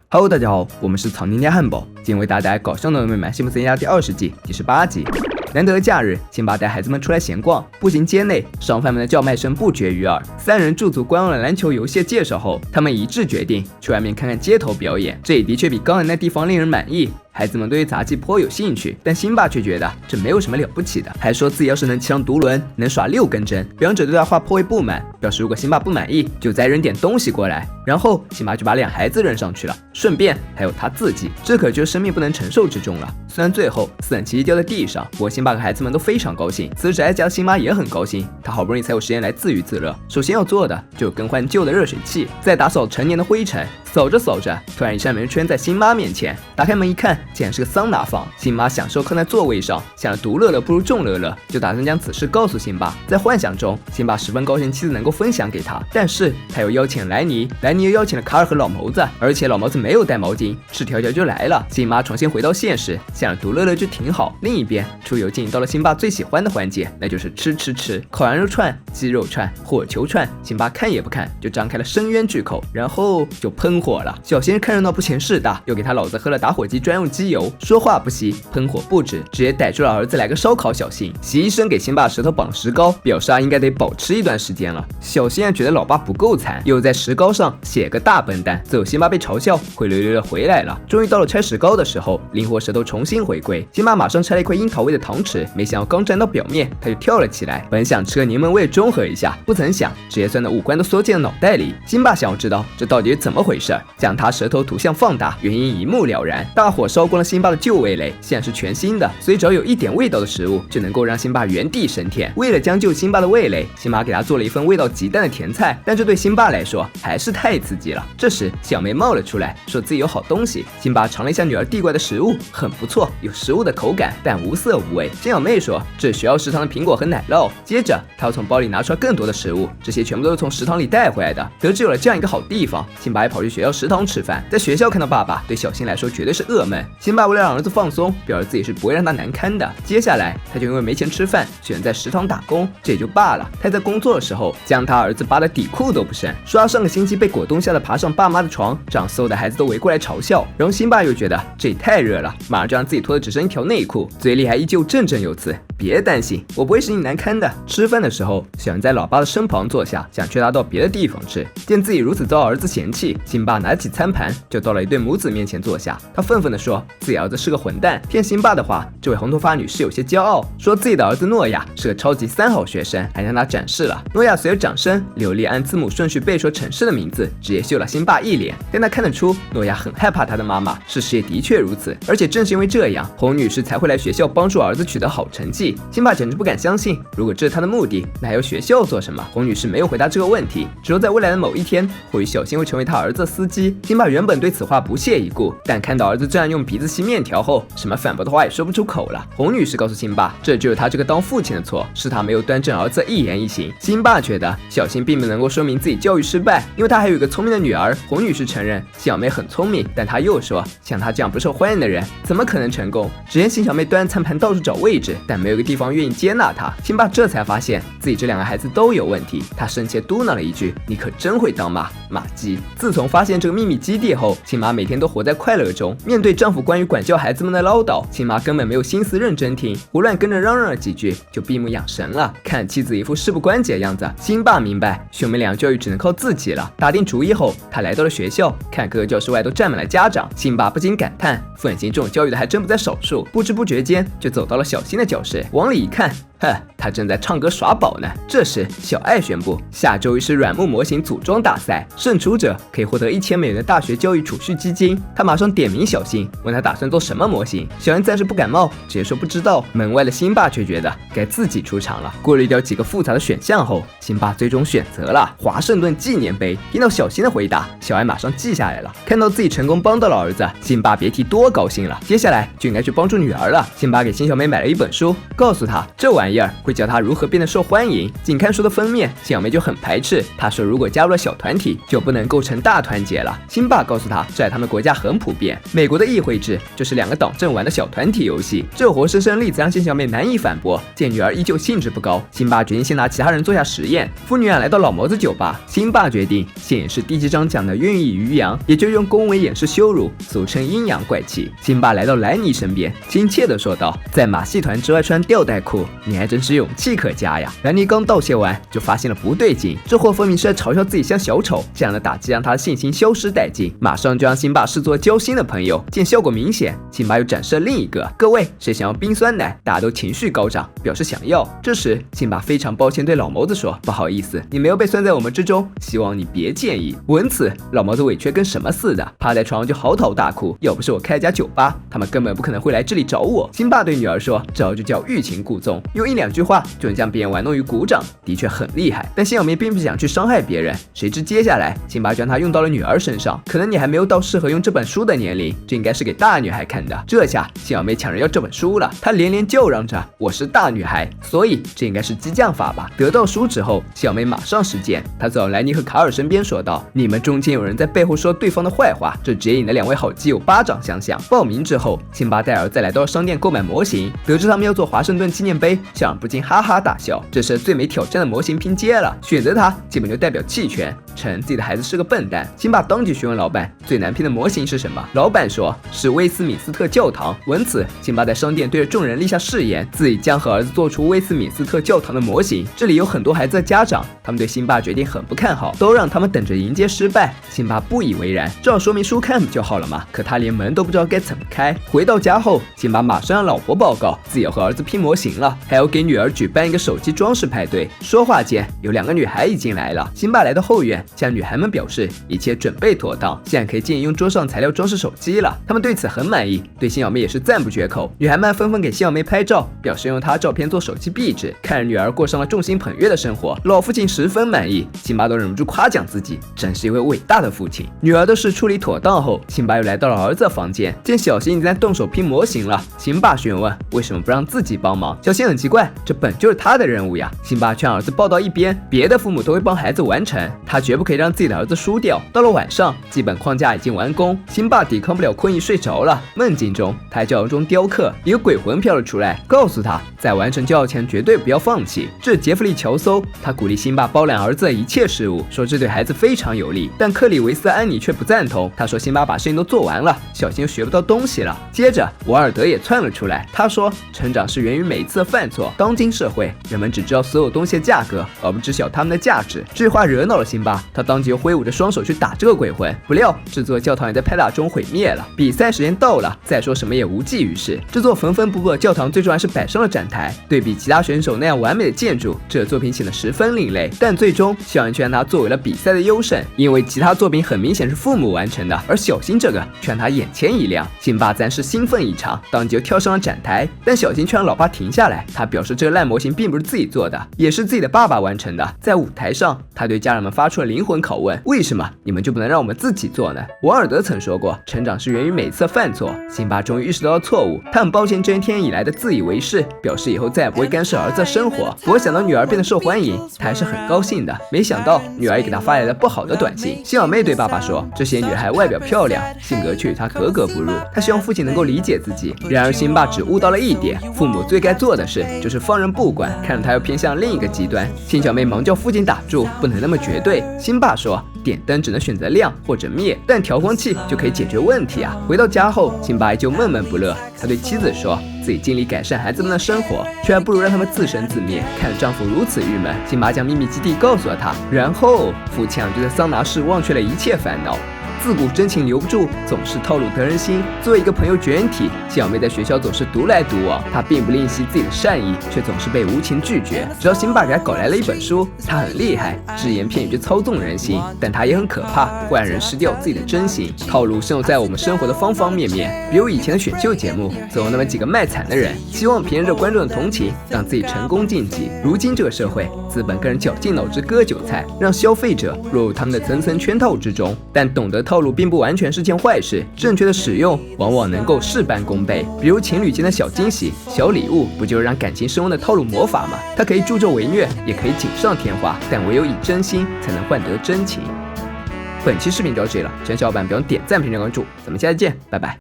Hello， 大家好，我们是草泥家汉堡，今天为大家带来搞笑的美满幸福增加第20季第18集。难得的假日，辛巴带孩子们出来闲逛，步行街内，商贩们的叫卖声不绝于耳。三人驻足观望了篮球游戏的介绍后，他们一致决定去外面看看街头表演。这也的确比刚才那地方令人满意。孩子们对于杂技颇有兴趣，但辛巴却觉得这没有什么了不起的，还说自己要是能骑上独轮，能耍6根针。表演者对他话颇为不满，表示如果辛巴不满意，就再扔点东西过来。然后辛巴就把2孩子扔上去了，顺便还有他自己，这可就是生命不能承受之重了。虽然最后4人齐掉在地上，不过辛巴和孩子们都非常高兴。此时宅在家的辛巴也很高兴，他好不容易才有时间来自娱自乐。首先要做的就更换旧的热水器，再打扫成年的灰尘。扫着扫着，突然一扇门圈在辛妈面前，打开门一看，竟然是个桑拿房。辛妈享受靠在座位上，想着独乐乐不如众乐乐，就打算将此事告诉辛巴。在幻想中，辛巴十分高兴妻子能够分享给他，但是他又邀请了莱尼，莱尼又邀请了卡尔和老谋子，而且老谋子没有带毛巾，赤条条就来了。辛妈重新回到现实，想着独乐乐就挺好。另一边，出游进到了辛巴最喜欢的环节，那就是吃，烤羊肉串、鸡肉串、火球串。辛巴看也不看，就张开了深渊巨口，然后就喷火了。小先生看热闹不嫌事大，又给他老子喝了打火机专用机油，说话不息，喷火不止，直接逮住了儿子来个烧烤小心。习医生给辛巴舌头绑石膏，表示应该得保持一段时间了。小先生觉得老爸不够惨，又在石膏上写个大笨蛋。最后辛巴被嘲笑，灰溜溜的回来了。终于到了拆石膏的时候，灵活舌头重新回归。辛巴马上拆了一块樱桃味的糖匙，没想到刚沾到表面，他就跳了起来。本想吃个柠檬味中和一下，不曾想直接酸的5官都缩进了脑袋里。辛巴想要知道这到底是怎么回事，将他舌头图像放大，原因一目了然。大火烧光了辛巴的旧味蕾，现在是全新的，所以只要有一点味道的食物就能够让辛巴原地升天。为了将就辛巴的味蕾，辛巴给他做了一份味道极淡的甜菜，但这对辛巴来说还是太刺激了。这时小妹冒了出来，说自己有好东西。辛巴尝了一下女儿递过来的食物，很不错，有食物的口感，但无色无味。小妹说这是学校食堂的苹果和奶酪。接着她要从包里拿出来更多的食物，这些全部都是从食堂里带回来的。得知有了这样一个好地方，辛巴也跑去学校食堂吃饭。在学校看到爸爸，对小新来说绝对是噩梦。辛巴为了让儿子放松，表示自己是不会让他难堪的。接下来他就因为没钱吃饭，选择在食堂打工，这也就罢了。他在工作的时候将他儿子扒得底裤都不剩，说他上个星期被果冻吓得爬上爸妈的床，让所有的孩子都围过来嘲笑。然后辛巴又觉得这也太热了，马上就让自己脱得只剩一条内裤，嘴里还依旧振振有词，别担心，我不会使你难堪的。吃饭的时候想在老爸的身旁坐下，想劝他到别的地方吃。见自己如此遭儿子嫌弃，辛巴拿起餐盘就到了一对母子面前坐下。他愤愤地说自己儿子是个混蛋。骗辛巴的话，这位红头发女士有些骄傲，说自己的儿子诺亚是个超级3好学生，还向他展示了。诺亚随着掌声流利按字母顺序背说城市的名字，直接秀了辛巴一脸。但他看得出诺亚很害怕他的妈妈，事实也的确如此。而且正是因为这样，红女士才会来学校帮助儿子取得好成绩。辛巴简直不敢相信，如果这是他的目的，那还要学校做什么？红女士没有回答这个问题，只说在未来的某一天，或许小新会成为他儿子的司机。辛巴原本对此话不屑一顾，但看到儿子这样用鼻子吸面条后，什么反驳的话也说不出口了。红女士告诉辛巴，这就是他这个当父亲的错，是他没有端正儿子的一言一行。辛巴觉得小新并不能够说明自己教育失败，因为他还有一个聪明的女儿。红女士承认小妹很聪明，但她又说像她这样不受欢迎的人怎么可能成功。只见辛小妹端着餐盘到处找位置，但没有一个地方愿意接纳她。辛巴这才发现自己这2个孩子都有问题，他深切嘟囔了一句，你可真会当马鸡。自从发现这个秘密基地后，辛妈每天都活在快乐中。面对丈夫关于管教孩子们的唠叨，辛妈根本没有心思认真听，胡乱跟着嚷嚷了几句就闭目养神了。看妻子一副事不关己的样子，辛爸明白兄妹俩教育只能靠自己了。打定主意后，他来到了学校，看各个教室外都站满了家长。辛爸不禁感叹，父亲这种教育的还真不在少数。不知不觉间就走到了小新的教室，往里一看，他正在唱歌耍宝呢。这时小爱宣布，下周一是软木模型组装大赛，胜出者可以获得1000美元的大学教育储蓄基金。他马上点名小新，问他打算做什么模型。小新暂时不感冒，直接说不知道。门外的辛巴却觉得该自己出场了。过滤掉几个复杂的选项后，辛巴最终选择了华盛顿纪念碑。听到小新的回答，小爱马上记下来了。看到自己成功帮到了儿子，辛巴别提多高兴了。接下来就应该去帮助女儿了。辛巴给辛小妹买了一本书，告诉她这玩意儿会教她如何变得受欢迎。仅看书的封面，辛小妹就很排斥。她说如果加入了小团体，就不能构成大团解了。辛巴告诉他，这在他们国家很普遍，美国的议会制就是2个党政玩的小团体游戏。这活生生例子让辛小妹难以反驳。见女儿依旧兴致不高，辛巴决定先拿其他人做下实验。父女俩来到老毛子酒吧，辛巴决定先演示第7章讲的孕育于阳，也就用恭维掩饰羞辱，俗称阴阳怪气。辛巴来到莱尼身边，亲切地说道：“在马戏团之外穿吊带裤，你还真是勇气可嘉呀。”莱尼刚道谢完，就发现了不对劲，这货分明是在嘲笑自己像小丑，这样的打击让他的信心消失殆尽，马上就让辛巴视作交心的朋友。见效果明显，辛巴又展示了另一个：“各位，谁想要冰酸奶？”大家都情绪高涨，表示想要。这时，辛巴非常抱歉对老毛子说：“不好意思，你没有被算在我们之中，希望你别介意。”闻此，老毛子委屈跟什么似的，趴在床上就嚎啕大哭。要不是我开家酒吧，他们根本不可能会来这里找我。辛巴对女儿说：“这就叫欲擒故纵，用1、2句话就能将别人玩弄于股掌，的确很厉害。”但辛小妹并不想去伤害别人，谁知接下来辛巴将她用到了女儿身上。可能你还没有到适合用这本书的年龄，这应该是给大女孩看的。这下辛小妹抢人要这本书了，她连连叫嚷着：“我是大女孩，所以这应该是激将法吧？”得到书之后，辛小妹马上实践，她走到莱尼和卡尔身边说道：“你们中间有人在背后说对方的坏话，这直接引了2位好基友巴掌相向。”报名之后，辛巴带儿子来到商店购买模型，得知他们要做华盛顿纪念碑，校长不禁哈哈大笑。这是最没挑战的模型拼接了，选择它基本就代表弃权，承认自己的孩子是个笨蛋。辛巴当即询问老板最难拼的模型是什么，老板说是威斯敏斯特教堂。闻此，辛巴在商店对着众人立下誓言，自己将和儿子做出威斯敏斯特教堂的模型。这里有很多孩子的家长，他们对辛巴决定很不看好，都让他们等着迎接失败。辛巴不以为然，照说明书看不就好了吗？可他连门都不知道该怎么开。回到家后，辛巴马上让老婆报告自己要和儿子拼模型了，还要给女儿举办一个手机装饰派对。说话间，有2个女孩已经来了。辛巴来到后院，向女孩们表示一切准备妥当，现在可以建议用桌上材料装饰手机了。她们对此很满意，对辛小妹也是赞不绝口。女孩们纷纷给辛小妹拍照，表示用她照片做手机壁纸。看着女儿过上了众星捧月的生活，老父亲十分满意，辛巴都忍不住夸奖自己，真是一位伟大的父亲。女儿的事处理妥当后，辛巴又来到了儿子的房间，见小新已经在动手拼模型了。辛巴询问为什么不让自己帮忙，小新很奇怪，这本就是他的任务呀。辛巴劝儿子抱到一边，别的父母都会帮孩子完成，他绝不可以让自己的儿子输掉。到了晚上，基本框架已经完工，辛巴抵抗不了困意睡着了。梦境中，他在教堂中雕刻，一个鬼魂飘了出来，告诉他在完成教前绝对不要放弃。这是杰弗利·乔搜，他鼓励辛巴包揽儿子的一切事务，说这对孩子非常有利。但克里维斯·安妮却不赞同，他说辛巴把事情都做完了，小新又学不到东西了。接着瓦尔德也窜了出来，他说成长是源于每一次的犯错，当今社会人们只知道所有东西的价格，而不知晓他们的价值。这话惹恼了辛巴，他当即又挥舞着双手去打这个鬼魂，不料这座教堂也在拍打中毁灭了。比赛时间到了，再说什么也无济于事。这座缝缝补补的教堂最终还是摆上了展台，对比其他选手那样完美的建筑，这作品显得十分另类。但最终校园却让他作为了比赛的优胜，因为其他作品很明显是父母完成的，而小新这个却让他眼前一亮。辛巴暂时兴奋异常，当即就跳上了展台，但小新却让老爸停下来。他表示这个烂模型并不是自己做的，也是自己的爸爸完成的。在舞台上，他对家人们发出了灵魂拷问：为什么你们就不能让我们自己做呢？瓦尔德曾说过，成长是源于每次的犯错。辛巴终于意识到了错误，他很抱歉这些天以来的自以为是，表示以后再也不会干涉儿子的生活。不过想到女儿变得受欢迎，他还是很高兴的。没想到女儿也给他发来了不好的短信。辛小妹对爸爸说，这些女孩外表漂亮，性格却与她格格不入，她希望父亲能够理解自己。然而辛巴只悟到了一点，父母最该做的事就是放任不管，看着他又偏向另一个极端。辛小妹忙叫父亲打住，不能那么绝对。辛巴说，点灯只能选择亮或者灭，但调光器就可以解决问题啊。回到家后，辛巴依旧闷闷不乐，他对妻子说，自己尽力改善孩子们的生活，却还不如让他们自生自灭。看着丈夫如此郁闷，辛巴将秘密基地告诉了他，然后夫妻俩就在桑拿室忘却了一切烦恼。自古真情留不住，总是套路得人心。作为一个朋友绝缘体，辛小妹在学校总是独来独往，她并不吝惜自己的善意，却总是被无情拒绝。直到辛巴给她搞来了一本书，她很厉害，只言片语就操纵人心，但她也很可怕，会让人失掉自己的真心。套路渗入在我们生活的方方面面，比如以前的选秀节目，总有那么几个卖惨的人，希望凭着观众的同情，让自己成功晋级。如今这个社会，资本更是绞尽脑汁割韭菜，让消费者落入他们的层层圈套之中。但懂得套路并不完全是件坏事，正确的使用往往能够事半功倍。比如情侣间的小惊喜、小礼物，不就是让感情升温的套路魔法吗？它可以助纣为虐，也可以锦上添花，但唯有以真心才能换得真情。本期视频就到这里了，喜欢小伙伴别忘点赞、评论、关注，咱们下期见，拜拜。